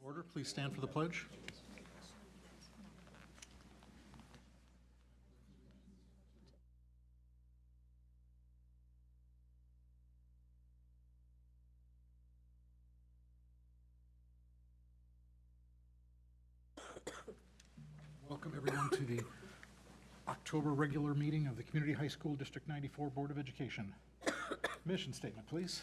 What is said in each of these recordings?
Order, please stand for the pledge. Welcome everyone to the October regular meeting of the Community High School District 94 Board of Education. Mission statement, please.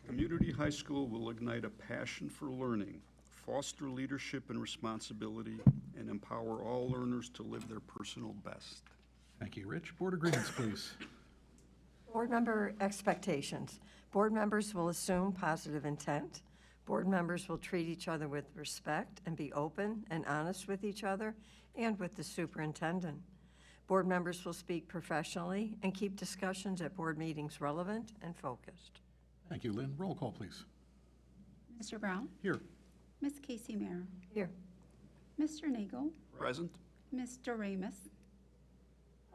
Community High School will ignite a passion for learning, foster leadership and responsibility, and empower all learners to live their personal best. Thank you, Rich. Board agreements, please. Board member expectations. Board members will assume positive intent. Board members will treat each other with respect and be open and honest with each other and with the superintendent. Board members will speak professionally and keep discussions at board meetings relevant and focused. Thank you, Lynn. Roll call, please. Mr. Brown? Here. Ms. Casey Mayer? Here. Mr. Nagel? Present. Mr. Ramus?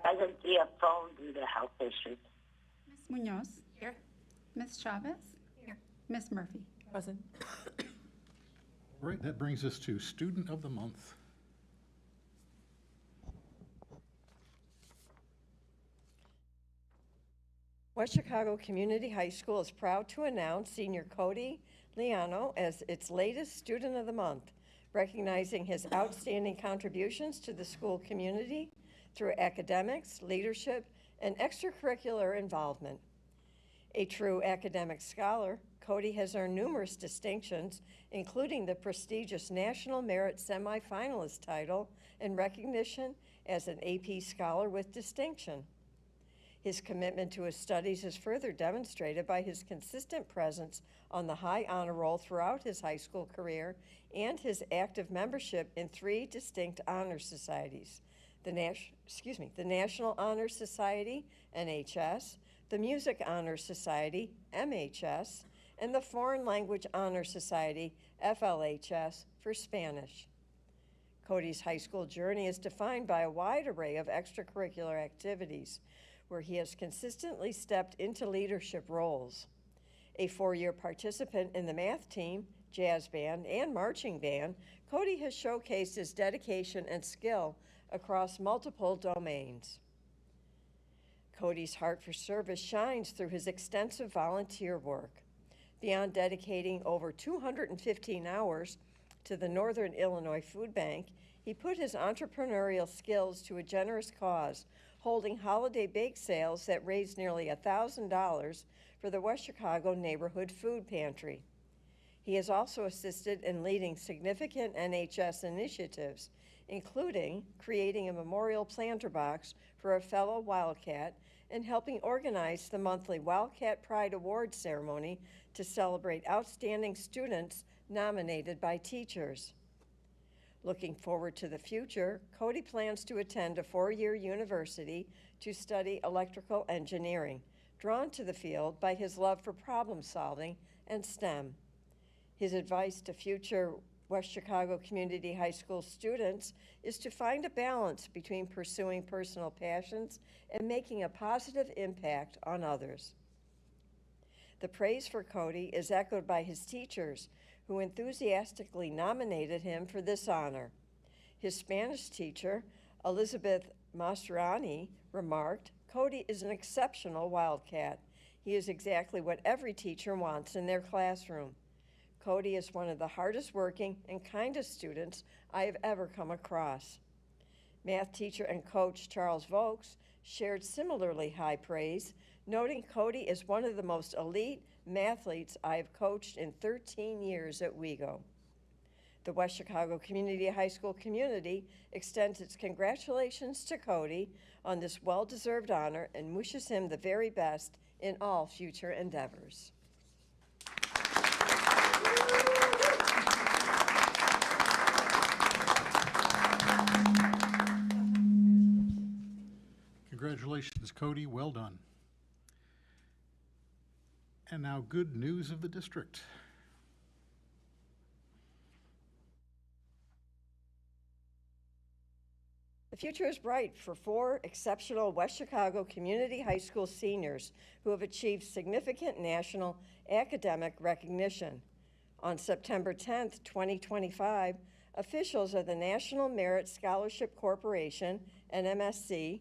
Present via phone due to health issues. Ms. Munoz? Here. Ms. Chavez? Here. Ms. Murphy? Present. All right, that brings us to Student of the Month. West Chicago Community High School is proud to announce senior Cody Liano as its latest Student of the Month, recognizing his outstanding contributions to the school community through academics, leadership, and extracurricular involvement. A true academic scholar, Cody has earned numerous distinctions, including the prestigious National Merit Semifinalist title and recognition as an AP Scholar with Distinction. His commitment to his studies is further demonstrated by his consistent presence on the high honor roll throughout his high school career and his active membership in 3 distinct honor societies: the National Honor Society, NHS, the Music Honor Society, MHS, and the Foreign Language Honor Society, FLHS, for Spanish. Cody's high school journey is defined by a wide array of extracurricular activities, where he has consistently stepped into leadership roles. A 4-year participant in the math team, jazz band, and marching band, Cody has showcased his dedication and skill across multiple domains. Cody's heart for service shines through his extensive volunteer work. Beyond dedicating over 215 hours to the Northern Illinois Food Bank, he put his entrepreneurial skills to a generous cause, holding holiday bake sales that raised nearly $1,000 for the West Chicago Neighborhood Food Pantry. He has also assisted in leading significant NHS initiatives, including creating a memorial planter box for a fellow Wildcat and helping organize the monthly Wildcat Pride Award ceremony to celebrate outstanding students nominated by teachers. Looking forward to the future, Cody plans to attend a 4-year university to study electrical engineering, drawn to the field by his love for problem solving and STEM. His advice to future West Chicago Community High School students is to find a balance between pursuing personal passions and making a positive impact on others. The praise for Cody is echoed by his teachers, who enthusiastically nominated him for this honor. His Spanish teacher, Elizabeth Mastrani, remarked, "Cody is an exceptional Wildcat. He is exactly what every teacher wants in their classroom. Cody is one of the hardest working and kindest students I have ever come across." Math teacher and coach Charles Vokes shared similarly high praise, noting Cody is one of the most elite mathletes I have coached in 13 years at WeGo. The West Chicago Community High School community extends its congratulations to Cody on this well-deserved honor and wishes him the very best in all future endeavors. Congratulations, Cody. Well done. And now, good news of the district. The future is bright for 4 exceptional West Chicago Community High School seniors who have achieved significant national academic recognition. On September 10th, 2025, officials of the National Merit Scholarship Corporation, NMSC,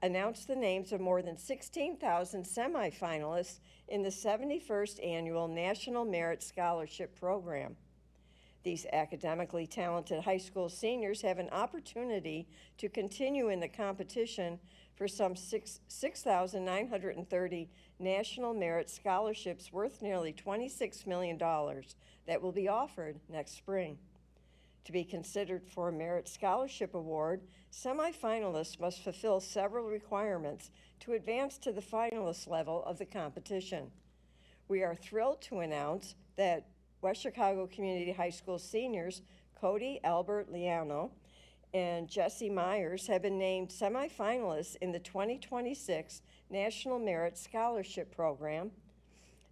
announced the names of more than 16,000 semifinalists in the 71st Annual National Merit Scholarship Program. These academically talented high school seniors have an opportunity to continue in the competition for some 6,930 National Merit Scholarships worth nearly $26 million that will be offered next spring. To be considered for a Merit Scholarship Award, semifinalists must fulfill several requirements to advance to the finalist level of the competition. We are thrilled to announce that West Chicago Community High School seniors Cody Albert Liano and Jesse Myers have been named semifinalists in the 2026 National Merit Scholarship Program.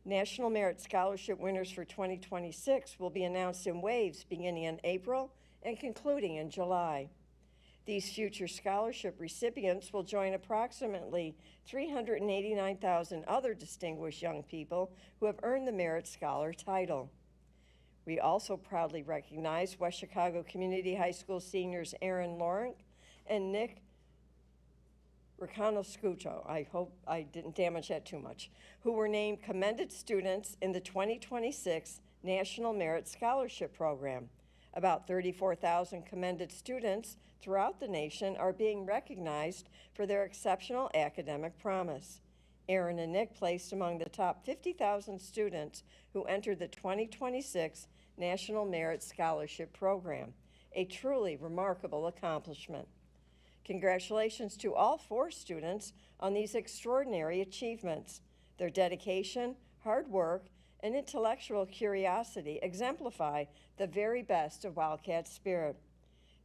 National Merit Scholarship winners for 2026 will be announced in waves beginning in April and concluding in July. These future scholarship recipients will join approximately 389,000 other distinguished young people who have earned the Merit Scholar title. We also proudly recognize West Chicago Community High School seniors Aaron Lorink and Nick Ricanoscucho, I hope I didn't damage that too much, who were named commended students in the 2026 National Merit Scholarship Program. About 34,000 commended students throughout the nation are being recognized for their exceptional academic promise. Aaron and Nick placed among the top 50,000 students who entered the 2026 National Merit Scholarship Program, a truly remarkable accomplishment. Congratulations to all 4 students on these extraordinary achievements. Their dedication, hard work, and intellectual curiosity exemplify the very best of Wildcat spirit.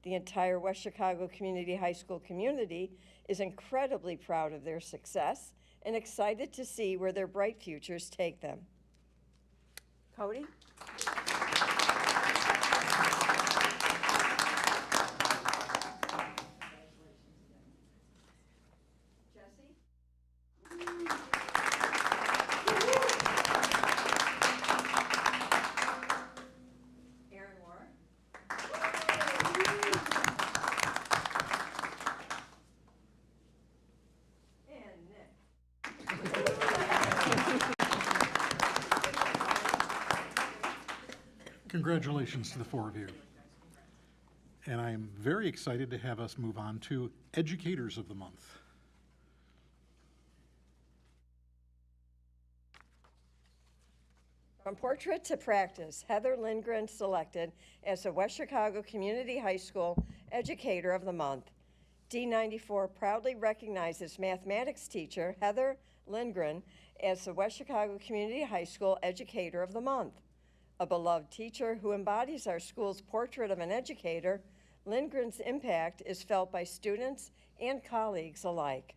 The entire West Chicago Community High School community is incredibly proud of their success and excited to see where their bright futures take them. Cody? Jesse? Aaron Warren? And Nick. Congratulations to the 4 of you. And I am very excited to have us move on to Educators of the Month. From portrait to practice, Heather Lindgren selected as the West Chicago Community High School Educator of the Month. D94 proudly recognizes mathematics teacher Heather Lindgren as the West Chicago Community High School Educator of the Month. A beloved teacher who embodies our school's portrait of an educator, Lindgren's impact is felt by students and colleagues alike.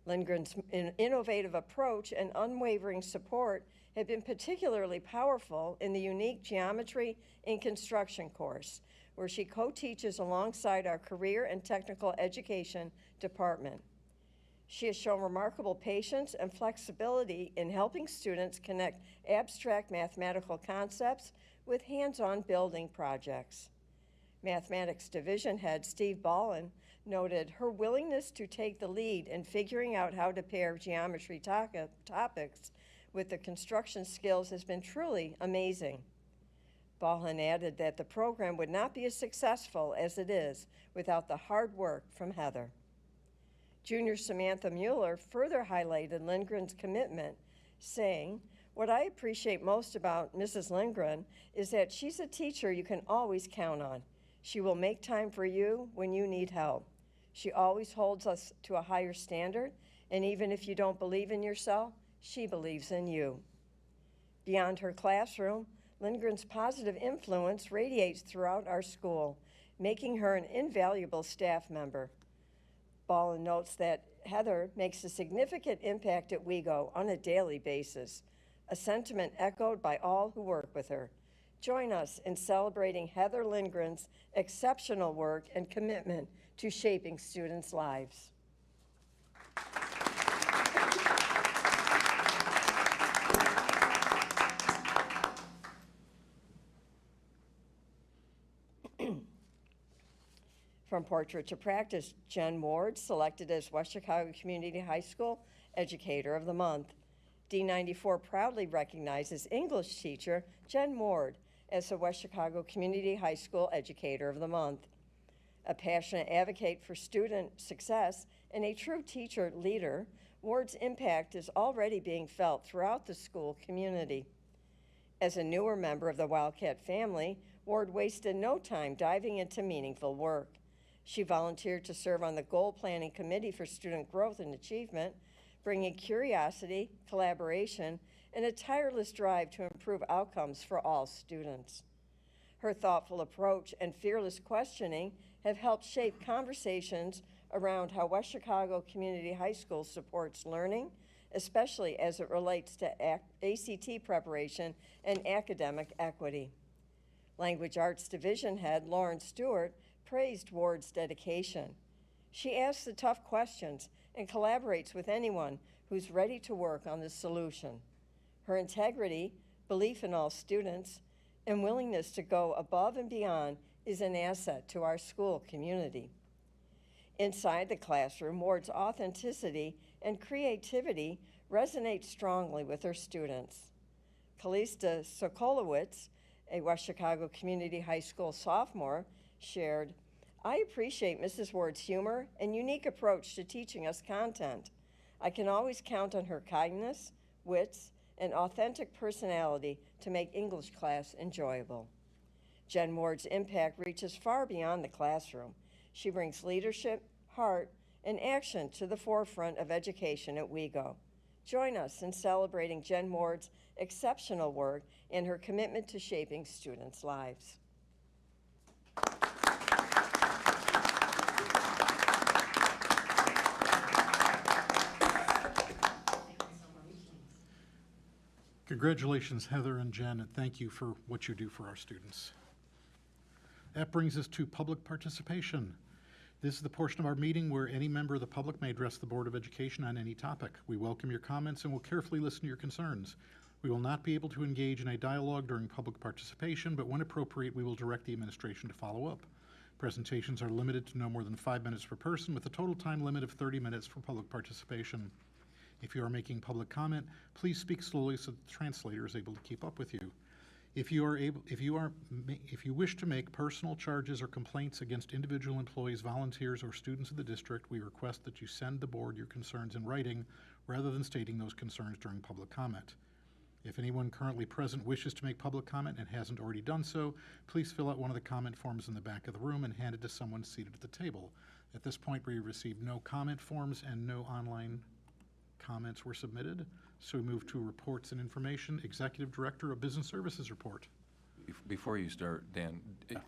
Lindgren's innovative approach and unwavering support have been particularly powerful in the unique Geometry and Construction course, where she co-teaches alongside our Career and Technical Education department. She has shown remarkable patience and flexibility in helping students connect abstract mathematical concepts with hands-on building projects. Mathematics Division Head Steve Ballin noted her willingness to take the lead in figuring out how to pair geometry topics with the construction skills has been truly amazing. Ballin added that the program would not be as successful as it is without the hard work from Heather. Junior Samantha Mueller further highlighted Lindgren's commitment, saying, "What I appreciate most about Mrs. Lindgren is that she's a teacher you can always count on. She will make time for you when you need help. She always holds us to a higher standard, and even if you don't believe in yourself, she believes in you." Beyond her classroom, Lindgren's positive influence radiates throughout our school, making her an invaluable staff member. Ballin notes that Heather makes a significant impact at WeGo on a daily basis, a sentiment echoed by all who work with her. Join us in celebrating Heather Lindgren's exceptional work and commitment to shaping students' lives. From Portrait to Practice, Jen Ward selected as West Chicago Community High School Educator of the Month. D94 proudly recognizes English teacher Jen Ward as the West Chicago Community High School Educator of the Month. A passionate advocate for student success and a true teacher leader, Ward's impact is already being felt throughout the school community. As a newer member of the Wildcat family, Ward wasted no time diving into meaningful work. She volunteered to serve on the Goal Planning Committee for Student Growth and Achievement, bringing curiosity, collaboration, and a tireless drive to improve outcomes for all students. Her thoughtful approach and fearless questioning have helped shape conversations around how West Chicago Community High School supports learning, especially as it relates to ACT preparation and academic equity. Language Arts Division Head Lauren Stewart praised Ward's dedication. She asks the tough questions and collaborates with anyone who's ready to work on the solution. Her integrity, belief in all students, and willingness to go above and beyond is an asset to our school community. Inside the classroom, Ward's authenticity and creativity resonate strongly with her students. Kalista Sokolowitz, a West Chicago Community High School sophomore, shared, "I appreciate Mrs. Ward's humor and unique approach to teaching us content. I can always count on her kindness, wits, and authentic personality to make English class enjoyable." Jen Ward's impact reaches far beyond the classroom. She brings leadership, heart, and action to the forefront of education at WeGo. Join us in celebrating Jen Ward's exceptional work and her commitment to shaping students' lives. Congratulations, Heather and Jen, and thank you for what you do for our students. That brings us to public participation. This is the portion of our meeting where any member of the public may address the Board of Education on any topic. We welcome your comments and will carefully listen to your concerns. We will not be able to engage in a dialogue during public participation, but when appropriate, we will direct the administration to follow up. Presentations are limited to no more than 5 minutes per person, with a total time limit of 30 minutes for public participation. If you are making public comment, please speak slowly so the translator is able to keep up with you. If you wish to make personal charges or complaints against individual employees, volunteers, or students of the district, we request that you send the board your concerns in writing rather than stating those concerns during public comment. If anyone currently present wishes to make public comment and hasn't already done so, please fill out one of the comment forms in the back of the room and hand it to someone seated at the table. At this point, we received no comment forms and no online comments were submitted, so we move to reports and information. Executive Director of Business Services report. Before you start, Dan,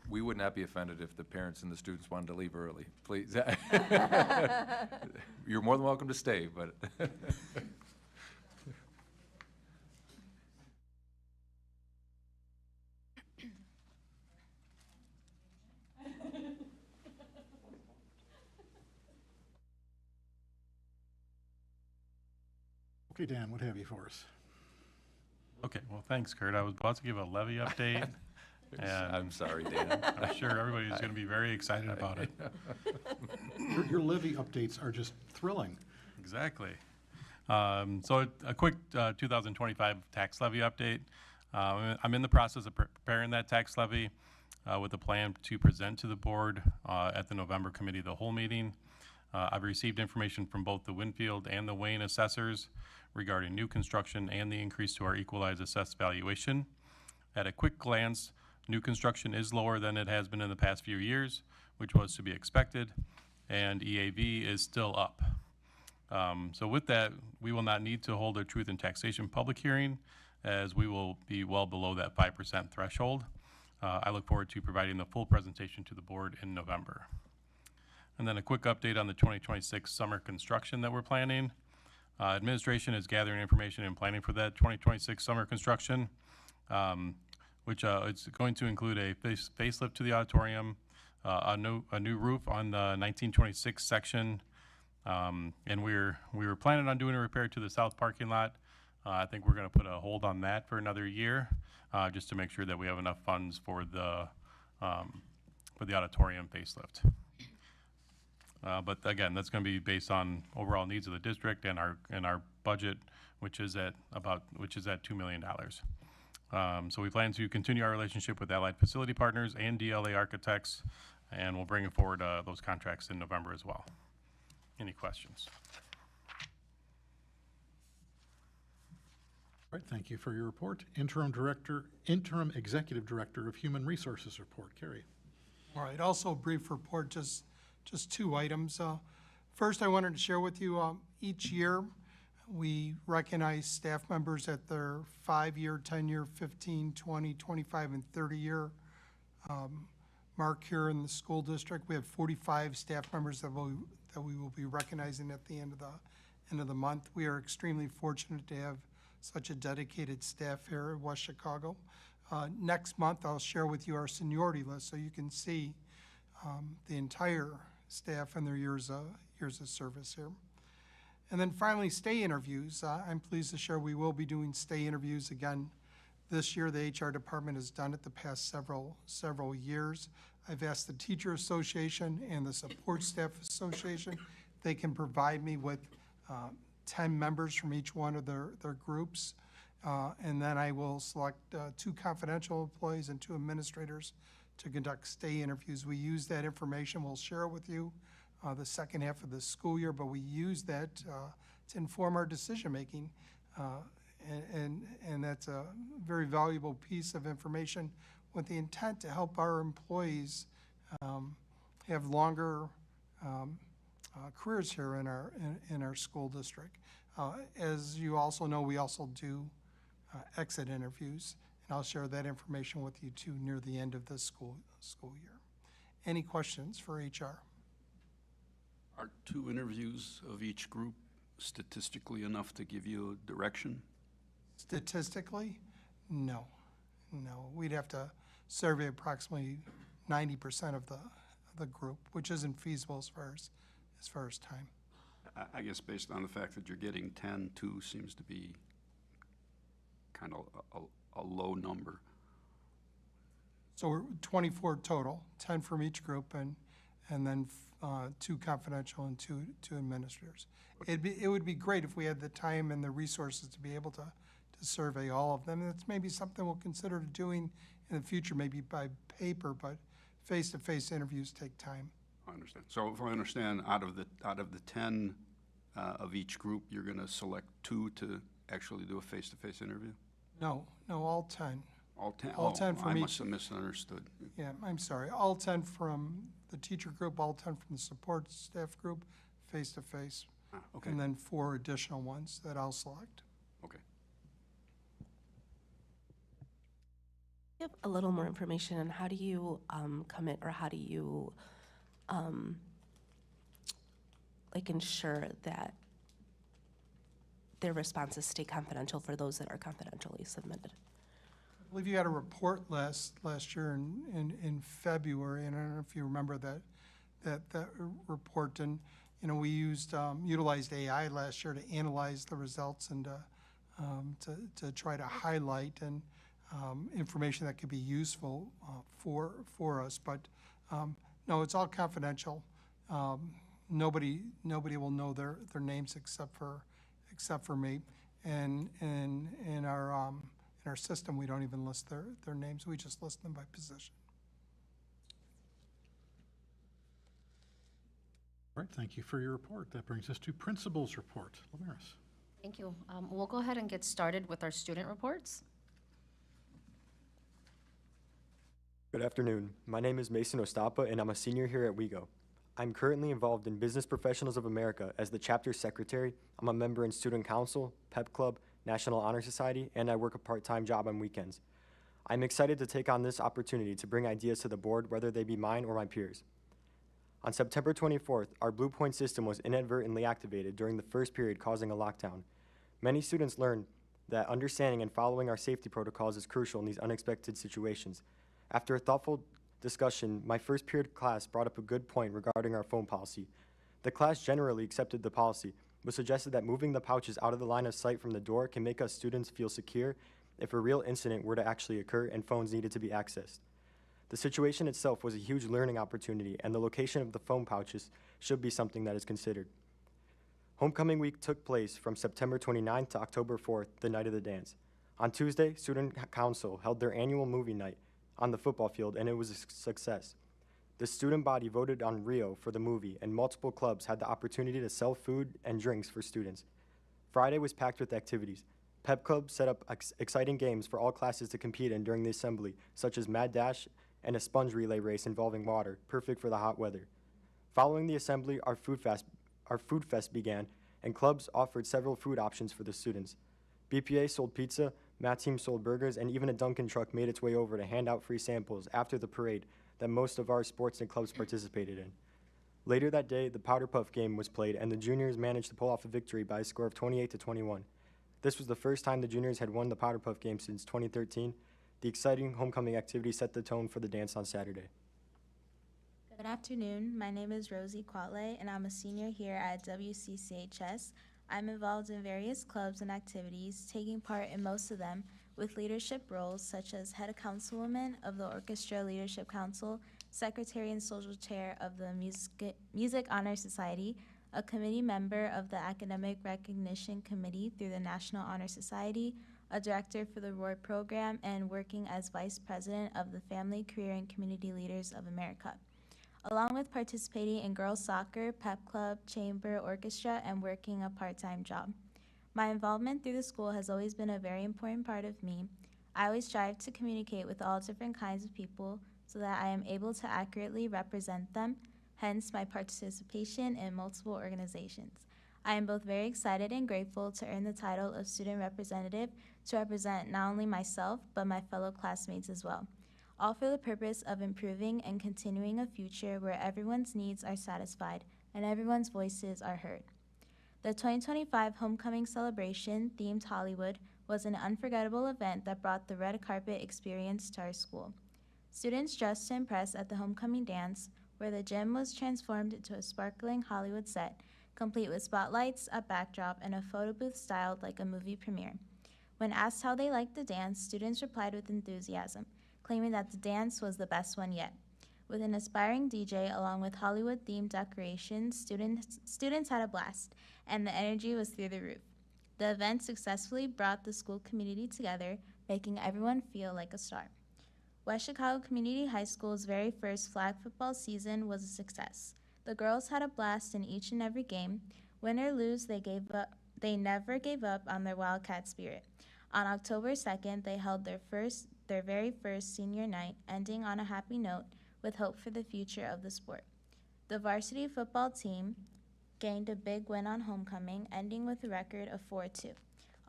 we would not be offended if the parents and the students wanted to leave early. Please. You're more than welcome to stay, but. Okay, Dan, what have you for us? Okay, well, thanks, Kurt. I was about to give a levy update, and I'm sorry, Dan. I'm sure everybody's going to be very excited about it. Your levy updates are just thrilling. Exactly. So a quick 2025 tax levy update. I'm in the process of preparing that tax levy with a plan to present to the board at the November Committee of the Whole meeting. I've received information from both the Winfield and the Wayne assessors regarding new construction and the increase to our equalized assessed valuation. At a quick glance, new construction is lower than it has been in the past few years, which was to be expected, and EAV is still up. So with that, we will not need to hold a truth in taxation public hearing, as we will be well below that 5% threshold. I look forward to providing the full presentation to the board in November. And then a quick update on the 2026 summer construction that we're planning. Administration is gathering information and planning for that 2026 summer construction, which it's going to include a facelift to the auditorium, a new roof on the 1926 section, and we were planning on doing a repair to the south parking lot. I think we're going to put a hold on that for another year, just to make sure that we have enough funds for the auditorium facelift. But again, that's going to be based on overall needs of the district and our budget, which is at $2 million. So we plan to continue our relationship with Allied Facility Partners and DLA Architects, and we'll bring forward those contracts in November as well. Any questions? All right, thank you for your report. Interim Executive Director of Human Resources report, Carrie. All right, also a brief report, just two items. First, I wanted to share with you, each year, we recognize staff members at their 5-year, 10-year, 15, 20, 25, and 30-year mark here in the school district. We have 45 staff members that we will be recognizing at the end of the month. We are extremely fortunate to have such a dedicated staff here at West Chicago. Next month, I'll share with you our seniority list so you can see the entire staff and their years of service here. And then finally, stay interviews. I'm pleased to share we will be doing stay interviews again this year. The HR department has done it the past several years. I've asked the Teacher Association and the Support Staff Association, they can provide me with 10 members from each one of their groups. And then I will select 2 confidential employees and 2 administrators to conduct stay interviews. We use that information, we'll share it with you the second half of the school year, but we use that to inform our decision-making. And that's a very valuable piece of information with the intent to help our employees have longer careers here in our school district. As you also know, we also do exit interviews, and I'll share that information with you too near the end of the school year. Any questions for HR? Are 2 interviews of each group statistically enough to give you direction? Statistically, no. We'd have to survey approximately 90% of the group, which isn't feasible as far as time. I guess based on the fact that you're getting 10, 2 seems to be kind of a low number. So we're 24 total, 10 from each group, and then 2 confidential and two administrators. It would be great if we had the time and the resources to be able to survey all of them. That's maybe something we'll consider doing in the future, maybe by paper, but face-to-face interviews take time. I understand. So if I understand, out of the 10 of each group, you're going to select 2 to actually do a face-to-face interview? No, all 10. All 10? All 10 from I each. must have misunderstood. Yeah, I'm sorry. All 10 from the teacher group, all 10 from the support staff group, face-to-face. Okay. And then 4 additional ones that I'll select. Okay. Give a little more information on how do you commit, or how do you ensure that their responses stay confidential for those that are confidentially submitted? I believe you had a report last year in February, and I don't know if you remember that report. And we utilized AI last year to analyze the results and to try to highlight and information that could be useful for us. But no, it's all confidential. Nobody will know their names except for me. And in our system, we don't even list their names. We just list them by position. All right, thank you for your report. That brings us to Principal's report. Lamaris. Thank you. We'll go ahead and get started with our student reports. Good afternoon. My name is Mason Ostapa, and I'm a senior here at WeGo. I'm currently involved in Business Professionals of America as the chapter secretary. I'm a member in Student Council, Pep Club, National Honor Society, and I work a part-time job on weekends. I'm excited to take on this opportunity to bring ideas to the board, whether they be mine or my peers. On September 24th, our Blue Point system was inadvertently activated during the first period, causing a lockdown. Many students learned that understanding and following our safety protocols is crucial in these unexpected situations. After a thoughtful discussion, my first period class brought up a good point regarding our phone policy. The class generally accepted the policy, but suggested that moving the pouches out of the line of sight from the door can make us students feel secure if a real incident were to actually occur and phones needed to be accessed. The situation itself was a huge learning opportunity, and the location of the foam pouches should be something that is considered. Homecoming week took place from September 29th to October 4th, the night of the dance. On Tuesday, Student Council held their annual movie night on the football field, and it was a success. The student body voted on Rio for the movie, and multiple clubs had the opportunity to sell food and drinks for students. Friday was packed with activities. Pep Club set up exciting games for all classes to compete in during the assembly, such as Mad Dash and a sponge relay race involving water, perfect for the hot weather. Following the assembly, our food fest began, and clubs offered several food options for the students. BPA sold pizza, Math Team sold burgers, and even a Dunkin' truck made its way over to hand out free samples after the parade that most of our sports and clubs participated in. Later that day, the Powder Puff game was played, and the juniors managed to pull off a victory by a score of 28-21. This was the first time the juniors had won the Powder Puff game since 2013. The exciting homecoming activity set the tone for the dance on Saturday. Good afternoon. My name is Rosie Quatley, and I'm a senior here at WCCHS. I'm involved in various clubs and activities, taking part in most of them with leadership roles such as head councilwoman of the Orchestra Leadership Council, secretary and social chair of the Music Honor Society, a committee member of the Academic Recognition Committee through the National Honor Society, a director for the ROAR program, and working as vice president of the Family, Career, and Community Leaders of America, along with participating in girls soccer, pep club, chamber, orchestra, and working a part-time job. My involvement through the school has always been a very important part of me. I always strive to communicate with all different kinds of people so that I am able to accurately represent them, hence my participation in multiple organizations. I am both very excited and grateful to earn the title of student representative to represent not only myself, but my fellow classmates as well, all for the purpose of improving and continuing a future where everyone's needs are satisfied and everyone's voices are heard. The 2025 Homecoming Celebration, themed Hollywood, was an unforgettable event that brought the red carpet experience to our school. Students dressed to impress at the homecoming dance, where the gym was transformed into a sparkling Hollywood set, complete with spotlights, a backdrop, and a photo booth styled like a movie premiere. When asked how they liked the dance, students replied with enthusiasm, claiming that the dance was the best one yet. With an aspiring DJ along with Hollywood-themed decorations, students had a blast, and the energy was through the roof. The event successfully brought the school community together, making everyone feel like a star. West Chicago Community High School's very first flag football season was a success. The girls had a blast in each and every game. Win or lose, they never gave up on their Wildcat spirit. On October 2nd, they held their very first senior night, ending on a happy note with hope for the future of the sport. The varsity football team gained a big win on homecoming, ending with a record of 4-2,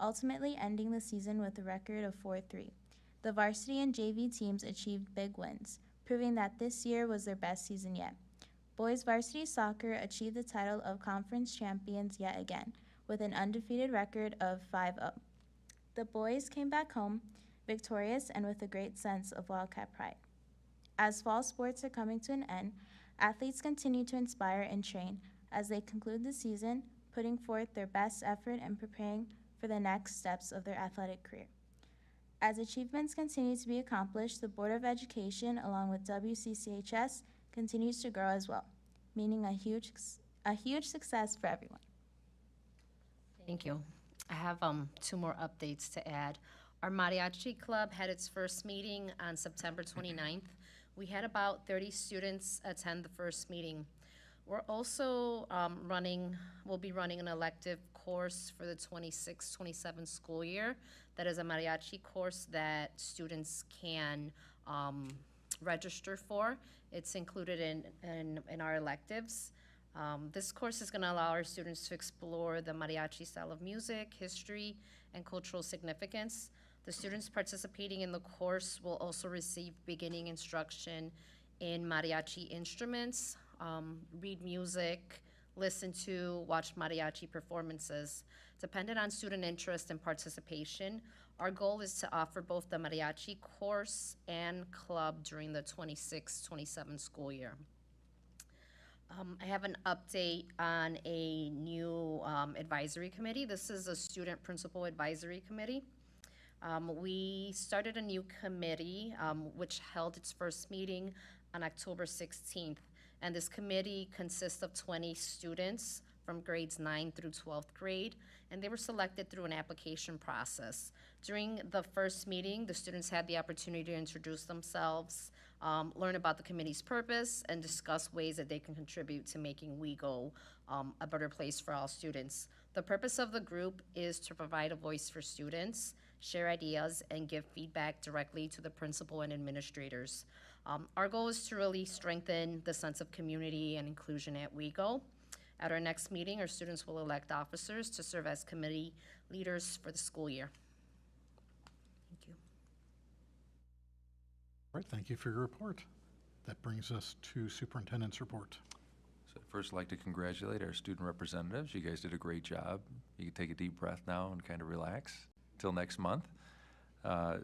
ultimately ending the season with a record of 4-3. The varsity and JV teams achieved big wins, proving that this year was their best season yet. Boys varsity soccer achieved the title of conference champions yet again, with an undefeated record of 5-0. The boys came back home victorious and with a great sense of Wildcat pride. As fall sports are coming to an end, athletes continue to inspire and train as they conclude the season, putting forth their best effort and preparing for the next steps of their athletic career. As achievements continue to be accomplished, the Board of Education, along with WCCHS, continues to grow as well, meaning a huge success for everyone. Thank you. I have 2 more updates to add. Our Mariachi Club had its first meeting on September 29th. We had about 30 students attend the first meeting. We're also we'll be running an elective course for the 26-27 school year. That is a mariachi course that students can register for. It's included in our electives. This course is going to allow our students to explore the mariachi style of music, history, and cultural significance. The students participating in the course will also receive beginning instruction in mariachi instruments, read music, listen to, watch mariachi performances. Dependent on student interest and participation, our goal is to offer both the mariachi course and club during the 26-27 school year. I have an update on a new advisory committee. This is a student principal advisory committee. We started a new committee, which held its first meeting on October 16th. And this committee consists of 20 students from grades 9 through 12th grade, and they were selected through an application process. During the first meeting, the students had the opportunity to introduce themselves, learn about the committee's purpose, and discuss ways that they can contribute to making WeGo a better place for all students. The purpose of the group is to provide a voice for students, share ideas, and give feedback directly to the principal and administrators. Our goal is to really strengthen the sense of community and inclusion at WeGo. At our next meeting, our students will elect officers to serve as committee leaders for the school year. Thank you. All right, thank you for your report. That brings us to superintendent's report. So I'd first like to congratulate our student representatives. You guys did a great job. You can take a deep breath now and kind of relax till next month.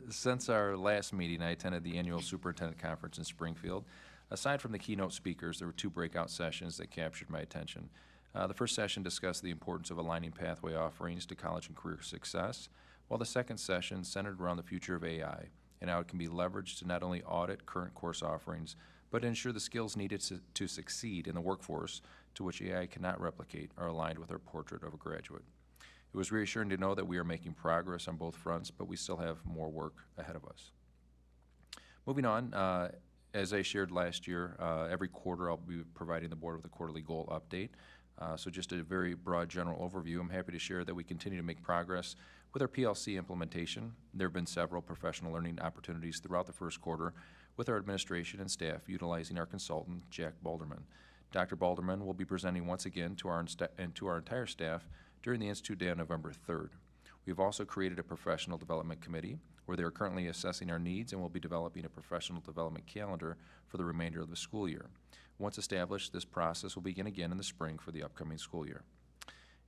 Since our last meeting, I attended the annual superintendent conference in Springfield. Aside from the keynote speakers, there were 2 breakout sessions that captured my attention. The first session discussed the importance of aligning pathway offerings to college and career success, while the second session centered around the future of AI and how it can be leveraged to not only audit current course offerings, but ensure the skills needed to succeed in the workforce to which AI cannot replicate are aligned with our portrait of a graduate. It was reassuring to know that we are making progress on both fronts, but we still have more work ahead of us. Moving on, as I shared last year, every quarter I'll be providing the board with a quarterly goal update. So just a very broad general overview. I'm happy to share that we continue to make progress with our PLC implementation. There have been several professional learning opportunities throughout the first quarter with our administration and staff utilizing our consultant, Jack Balderman. Dr. Balderman will be presenting once again to our entire staff during the Institute Day on November 3rd. We've also created a professional development committee where they are currently assessing our needs and will be developing a professional development calendar for the remainder of the school year. Once established, this process will begin again in the spring for the upcoming school year.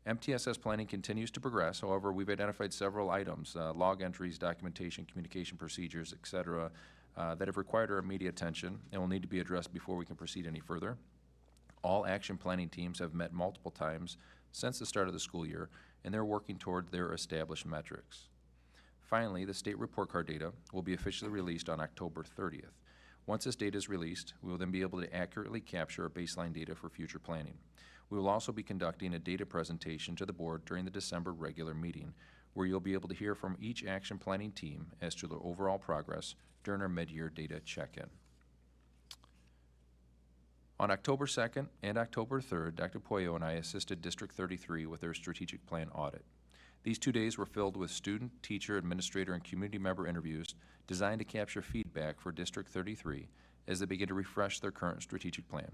MTSS planning continues to progress. However, we've identified several items, log entries, documentation, communication procedures, etc., that have required our immediate attention and will need to be addressed before we can proceed any further. All action planning teams have met multiple times since the start of the school year, and they're working toward their established metrics. Finally, the state report card data will be officially released on October 30th. Once this data is released, we will then be able to accurately capture our baseline data for future planning. We will also be conducting a data presentation to the board during the December regular meeting, where you'll be able to hear from each action planning team as to their overall progress during our mid-year data check-in. On October 2nd and October 3rd, Dr. Poyo and I assisted District 33 with their strategic plan audit. These 2 days were filled with student, teacher, administrator, and community member interviews designed to capture feedback for District 33 as they begin to refresh their current strategic plan.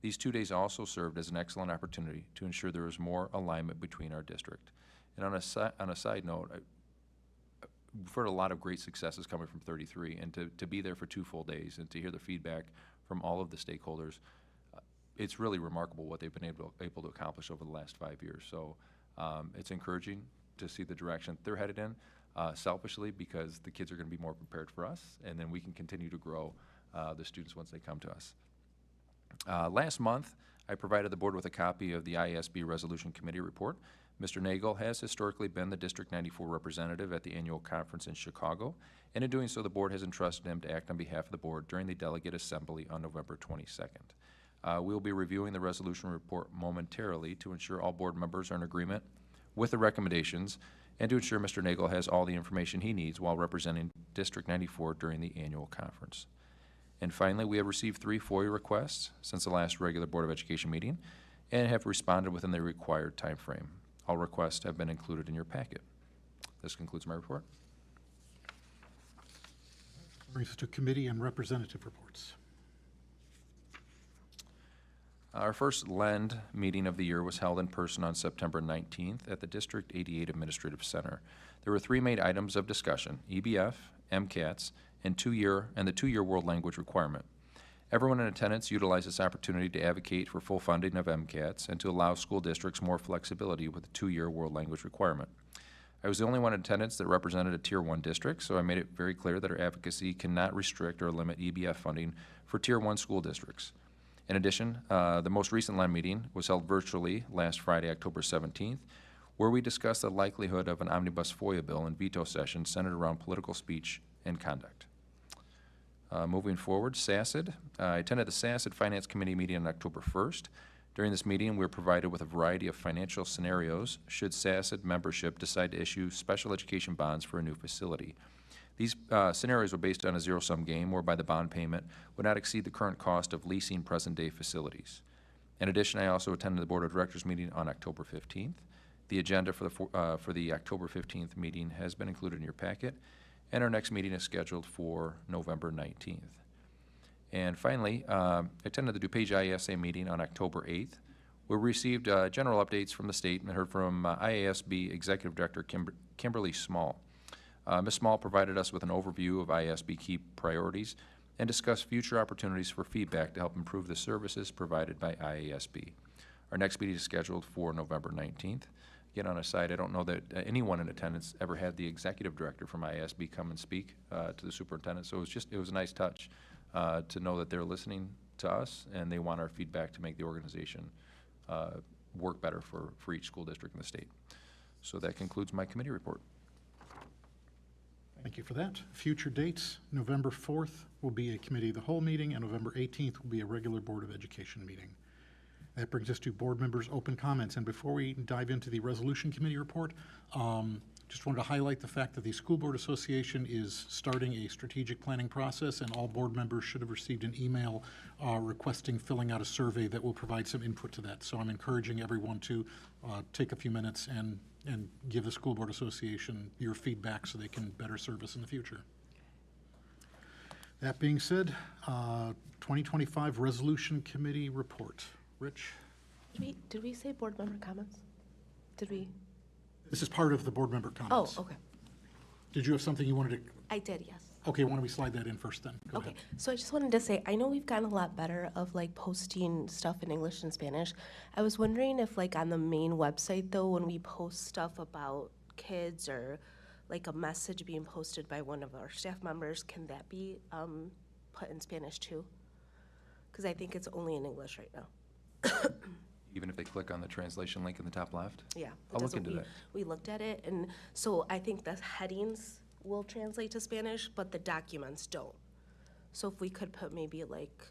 These 2 days also served as an excellent opportunity to ensure there was more alignment between our district. And on a side note, we've heard a lot of great successes coming from 33, and to be there for 2 full days and to hear the feedback from all of the stakeholders, it's really remarkable what they've been able to accomplish over the last 5 years. So it's encouraging to see the direction they're headed in, selfishly, because the kids are going to be more prepared for us, and then we can continue to grow the students once they come to us. Last month, I provided the board with a copy of the IASB Resolution Committee report. Mr. Nagel has historically been the District 94 representative at the annual conference in Chicago, and in doing so, the board has entrusted him to act on behalf of the board during the delegate assembly on November 22nd. We will be reviewing the resolution report momentarily to ensure all board members are in agreement with the recommendations and to ensure Mr. Nagel has all the information he needs while representing District 94 during the annual conference. And finally, we have received 3 FOIA requests since the last regular Board of Education meeting and have responded within the required time frame. All requests have been included in your packet. This concludes my report. Brings us to committee and representative reports. Our first LEND meeting of the year was held in person on September 19th at the District 88 Administrative Center. There were 3 main items of discussion: EBF, MCATs, and the 2-year world language requirement. Everyone in attendance utilized this opportunity to advocate for full funding of MCATs and to allow school districts more flexibility with the 2-year world language requirement. I was the only one in attendance that represented a Tier 1 district, so I made it very clear that our advocacy cannot restrict or limit EBF funding for Tier 1 school districts. In addition, the most recent LEND meeting was held virtually last Friday, October 17th, where we discussed the likelihood of an omnibus FOIA bill and veto session centered around political speech and conduct. Moving forward, SACID. I attended the SACID Finance Committee meeting on October 1st. During this meeting, we were provided with a variety of financial scenarios should SACID membership decide to issue special education bonds for a new facility. These scenarios were based on a zero-sum game whereby the bond payment would not exceed the current cost of leasing present-day facilities. In addition, I also attended the Board of Directors meeting on October 15th. The agenda for the October 15th meeting has been included in your packet, and our next meeting is scheduled for November 19th. And finally, I attended the DuPage IASA meeting on October 8th. We received general updates from the state and heard from IASB Executive Director Kimberly Small. Ms. Small provided us with an overview of IASB key priorities and discussed future opportunities for feedback to help improve the services provided by IASB. Our next meeting is scheduled for November 19th. Again, on a side, I don't know that anyone in attendance ever had the executive director from IASB come and speak to the superintendent, so it was a nice touch to know that they're listening to us and they want our feedback to make the organization work better for each school district in the state. So that concludes my committee report. Thank you for that. Future dates, November 4th will be a committee of the whole meeting, and November 18th will be a regular Board of Education meeting. That brings us to board members' open comments. And before we dive into the resolution committee report, just wanted to highlight the fact that the School Board Association is starting a strategic planning process, and all board members should have received an email requesting filling out a survey that will provide some input to that. So I'm encouraging everyone to take a few minutes and give the School Board Association your feedback so they can better serve us in the future. That being said, 2025 Resolution Committee report. Rich? Did we say board member comments? Did we? This is part of the board member comments. Oh, okay. Did you have something you wanted to? I did, yes. Okay, why don't we slide that in first then? Go Okay, ahead. so I just wanted to say, I know we've gotten a lot better of like posting stuff in English and Spanish. I was wondering if like on the main website though, when we post stuff about kids or like a message being posted by one of our staff members, can that be put in Spanish too? Because I think it's only in English right now. Even if they click on the translation link in the top left? Yeah. I'll look into that. We looked at it, and so I think the headings will translate to Spanish, but the documents don't. So if we could put maybe like,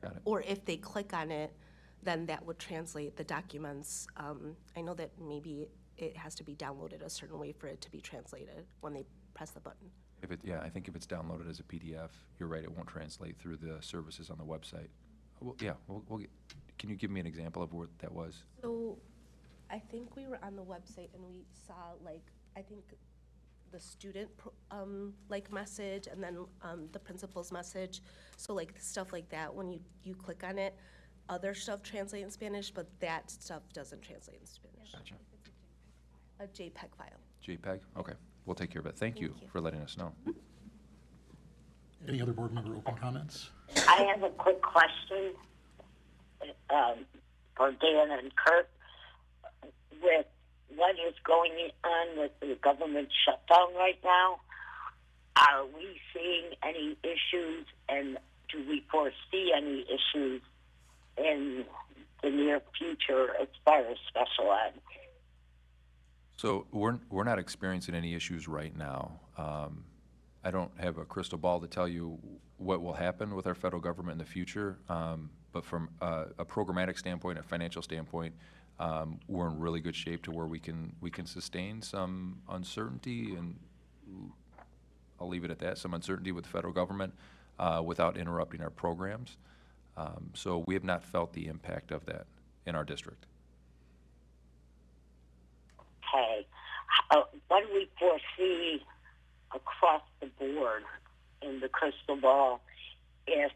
Got it. or if they click on it, then that would translate the documents. I know that maybe it has to be downloaded a certain way for it to be translated when they press the button. Yeah, I think if it's downloaded as a PDF, you're right, it won't translate through the services on the website. Well, yeah, we'll get, can you give me an example of what that was? So I think we were on the website and we saw like, I think the student like message and then the principal's message. So like stuff like that, when you click on it, other stuff translate in Spanish, but that stuff doesn't translate in Spanish. Gotcha. A JPEG file. JPEG? Okay, we'll take care of it. Thank you for letting us know. Any other board member open comments? I have a quick question for Dan and Kurt. With what is going on with the government shutdown right now, are we seeing any issues, and do we foresee any issues in the near future as far as special ed? So we're not experiencing any issues right now. I don't have a crystal ball to tell you what will happen with our federal government in the future, but from a programmatic standpoint, a financial standpoint, we're in really good shape to where we can sustain some uncertainty, and I'll leave it at that, some uncertainty with the federal government without interrupting our programs. So we have not felt the impact of that in our district. Okay. What do we foresee across the board in the crystal ball if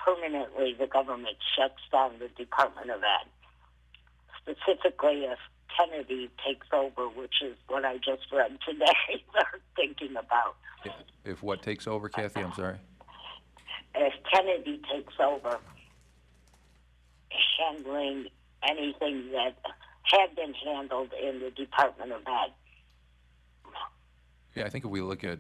permanently the government shuts down the Department of Ed? Specifically, if Kennedy takes over, which is what I just read today, they're thinking about. If what takes over, Kathy? I'm sorry. If Kennedy takes over, handling anything that had been handled in the Department of Ed. Yeah, I think if we look at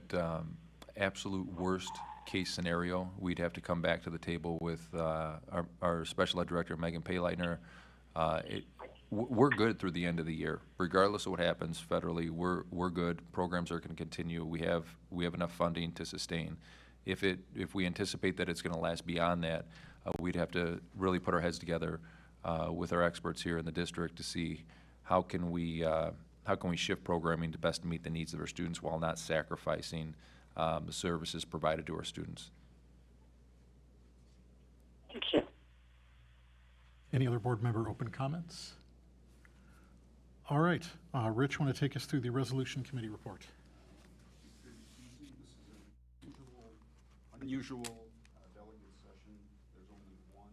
absolute worst case scenario, we'd have to come back to the table with our special ed director, Megan Payleitner. we're good through the end of the year. Regardless of what happens federally, we're good. Programs are going to continue. We have enough funding to sustain. If we anticipate that it's going to last beyond that, we'd have to really put our heads together with our experts here in the district to see how can we shift programming to best meet the needs of our students while not sacrificing the services provided to our students. Thank you. Any other board member open comments? All right, Rich, want to take us through the resolution committee report? Unusual delegate session. There's only one.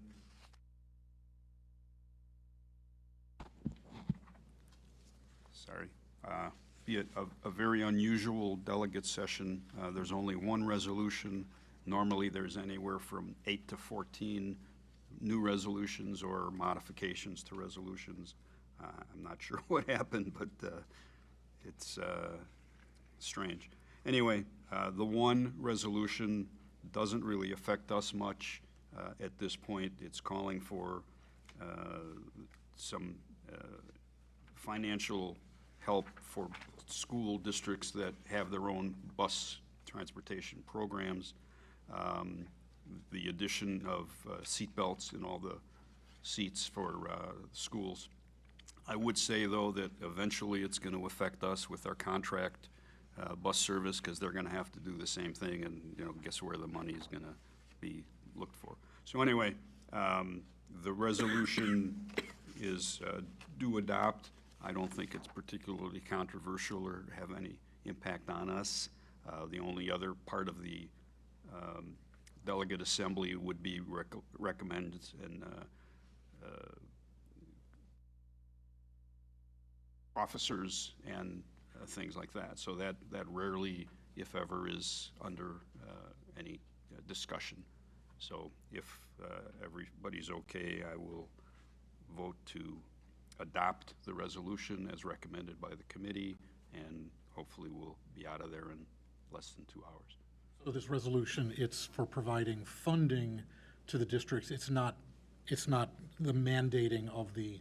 Sorry. Be it a very unusual delegate session. There's only one resolution. Normally, there's anywhere from 8 to 14 new resolutions or modifications to resolutions. I'm not sure what happened, but it's strange. Anyway, the one resolution doesn't really affect us much at this point. It's calling for some financial help for school districts that have their own bus transportation programs. The addition of seat belts in all the seats for schools. I would say, though, that eventually it's going to affect us with our contract bus service, because they're going to have to do the same thing, and guess where the money is going to be looked for. So anyway, the resolution is do adopt. I don't think it's particularly controversial or have any impact on us. The only other part of the delegate assembly would be recommended and officers and things like that. So that rarely, if ever, is under any discussion. So if everybody's okay, I will vote to adopt the resolution as recommended by the committee, and hopefully we'll be out of there in less than 2 hours. So this resolution, it's for providing funding to the districts. It's not the mandating of the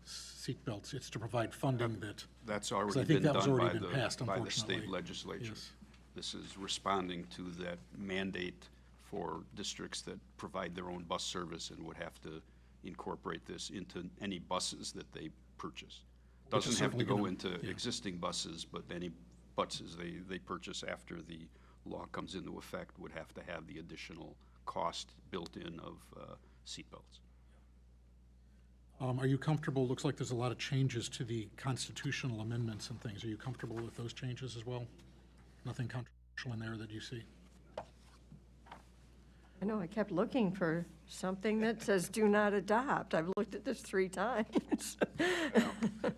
seatbelts. It's to provide funding that. That's 'cause already I think been that was done already been passed, by the unfortunately. state legislature. Yes. This is responding to that mandate for districts that provide their own bus service and would have to incorporate this into any buses that they purchase. Which is Doesn't have to certainly go gonna- into yeah. existing buses, but any buses they purchase after the law comes into effect would have to have the additional cost built in of seatbelts. Are you comfortable? Looks like there's a lot of changes to the constitutional amendments and things. Are you comfortable with those changes as well? Nothing controversial in there that you see? I know, I kept looking for something that says do not adopt. I've looked at this 3 times.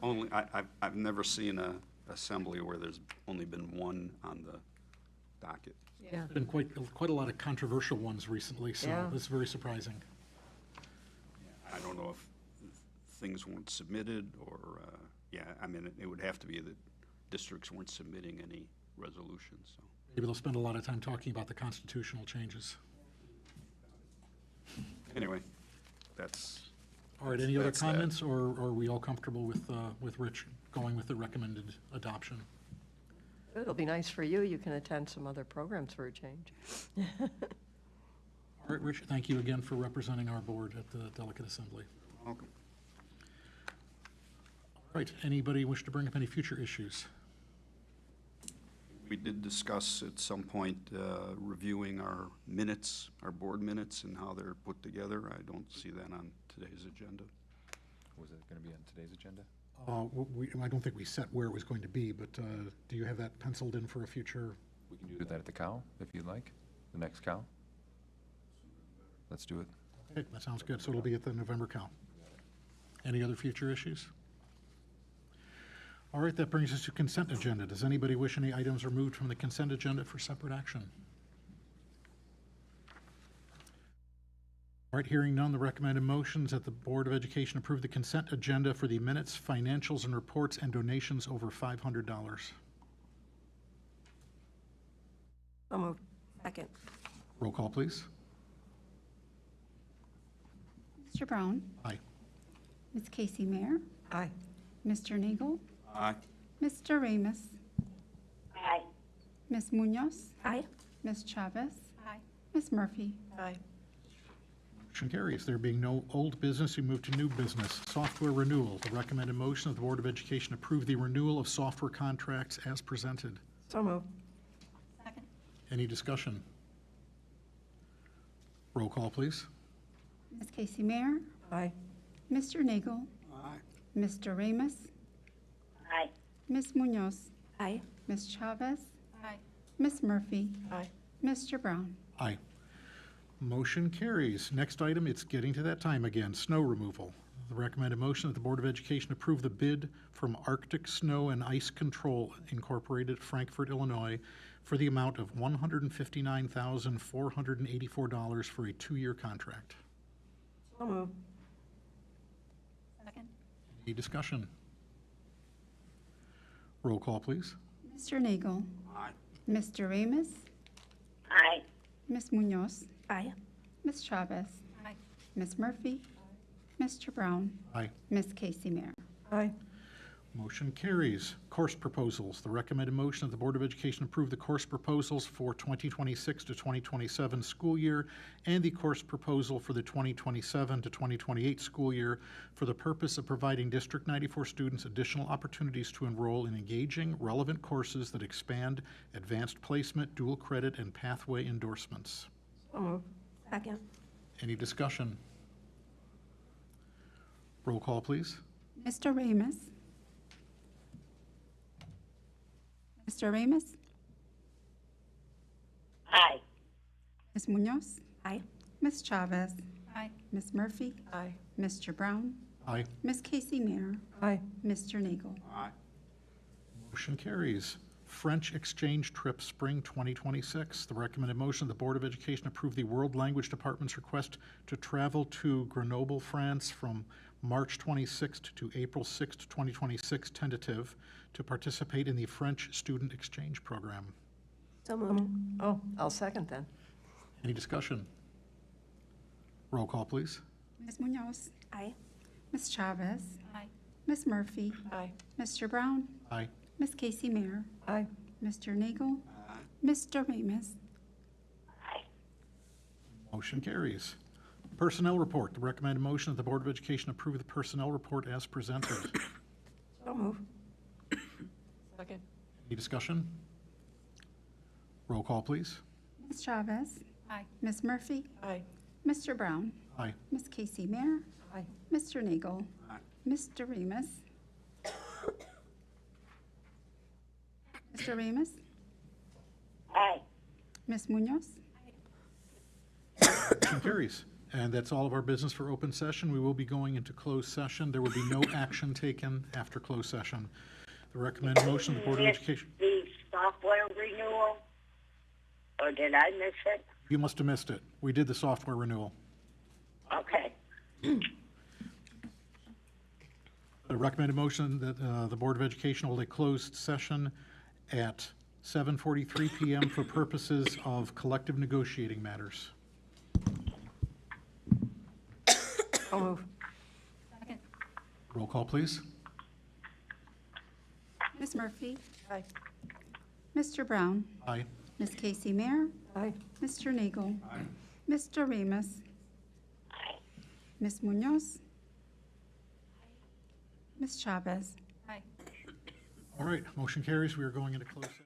Only, I've never seen a assembly where there's only been one on the docket. Yeah. Been quite a lot of controversial ones recently, so Yeah. it's very surprising. I don't know if things weren't submitted or, yeah, I mean, it would have to be that districts weren't submitting any resolutions, so. Maybe they'll spend a lot of time talking about the constitutional changes. Anyway, that's. All right, any other that's that. comments, or are we all comfortable with Rich going with the recommended adoption? It'll be nice for you. You can attend some other programs for a change. All right, Rich, thank you again for representing our board at the Delegate Assembly. Welcome. All right, anybody wish to bring up any future issues? We did discuss at some point reviewing our minutes, our board minutes, and how they're put together. I don't see that on today's agenda. Was it going to be on today's agenda? I don't think we set where it was going to be, but do you have that penciled in for a future? We can do that at the cow, if you'd like, the next cow. Let's do it. Okay, that sounds good. So it'll be at the November count. Any other future issues? All right, that brings us to consent agenda. Does anybody wish any items removed from the consent agenda for separate action? All right, hearing none, the recommended motions that the Board of Education approve the consent agenda for the minutes, financials, and reports and donations over $500. So moved. Second. Roll call, please. Mr. Brown? Aye. Ms. Casey Mayer? Aye. Mr. Nagel, Aye. Mr. Ramus, Aye. Ms. Munoz, Aye. Ms. Chavez, Ms. Murphy. Aye. Motion carries. There being no old business, we move to new business. Software renewal. The recommended motion of the Board of Education approve the renewal of software contracts as presented. So moved. Any discussion? Roll call, please. Ms. Casey Mayer, Aye. Mr. Nagel, Aye. Mr. Ramus, Aye. Ms. Munoz, Aye. Ms. Chavez, Ms. Murphy, Aye. Mr. Brown. Aye. Motion carries. Next item, it's getting to that time again, snow removal. The recommended motion that the Board of Education approve the bid from Arctic Snow and Ice Control Incorporated, Frankfort, Illinois, for the amount of $159,484 for a 2-year contract. So moved. Any discussion? Roll call, please. Mr. Nagel, Aye. Mr. Ramus, Aye. Ms. Munoz, Aye. Ms. Chavez, Ms. Murphy, Mr. Brown, Aye. Ms. Casey Mayer. Aye. Motion carries. Course proposals. The recommended motion of the Board of Education approve the course proposals for 2026 to 2027 school year and the course proposal for the 2027 to 2028 school year for the purpose of providing District 94 students additional opportunities to enroll in engaging, relevant courses that expand advanced placement, dual credit, and pathway endorsements. So moved. Second. Any discussion? Roll call, please. Mr. Ramus, Mr. Ramus, Aye. Ms. Munoz, Aye. Ms. Chavez, Ms. Murphy, Aye. Mr. Brown, Aye. Ms. Casey Mayer, Aye. Mr. Nagel. Aye. Motion carries. French exchange trip, spring 2026. The recommended motion of the Board of Education approve the World Language Department's request to travel to Grenoble, France from March 26th to April 6th, 2026, tentative, to participate in the French Student Exchange Program. So moved. Oh, I'll second then. Any discussion? Roll call, please. Ms. Munoz, Aye. Ms. Chavez, Ms. Murphy, Aye. Mr. Brown, Aye. Ms. Casey Mayer, Aye. Mr. Nagel, Mr. Ramus. Aye. Motion carries. Personnel report. The recommended motion of the Board of Education approve the personnel report as presented. So moved. Second. Any discussion? Roll call, please. Ms. Chavez, Ms. Murphy, Aye. Mr. Brown, Aye. Ms. Casey Mayer, Aye. Mr. Nagel, Aye. Mr. Ramus, Mr. Ramus, Aye. Ms. Munoz, Motion carries. And that's all of our business for open session. We will be going into closed session. There will be no action taken after closed session. The recommended motion of the Board of Missed Education. the software renewal? Or did I miss it? You must have missed it. We did the software renewal. Okay. The recommended motion that the Board of Education hold a closed session at 7:43 PM for purposes of collective negotiating matters. So moved. Roll call, please. Ms. Murphy, Aye. Mr. Brown, Aye. Ms. Casey Mayer, Aye. Mr. Nagel, Mr. Ramus, Ms. Munoz, Ms. Chavez. All right, motion carries. We are going into closed session.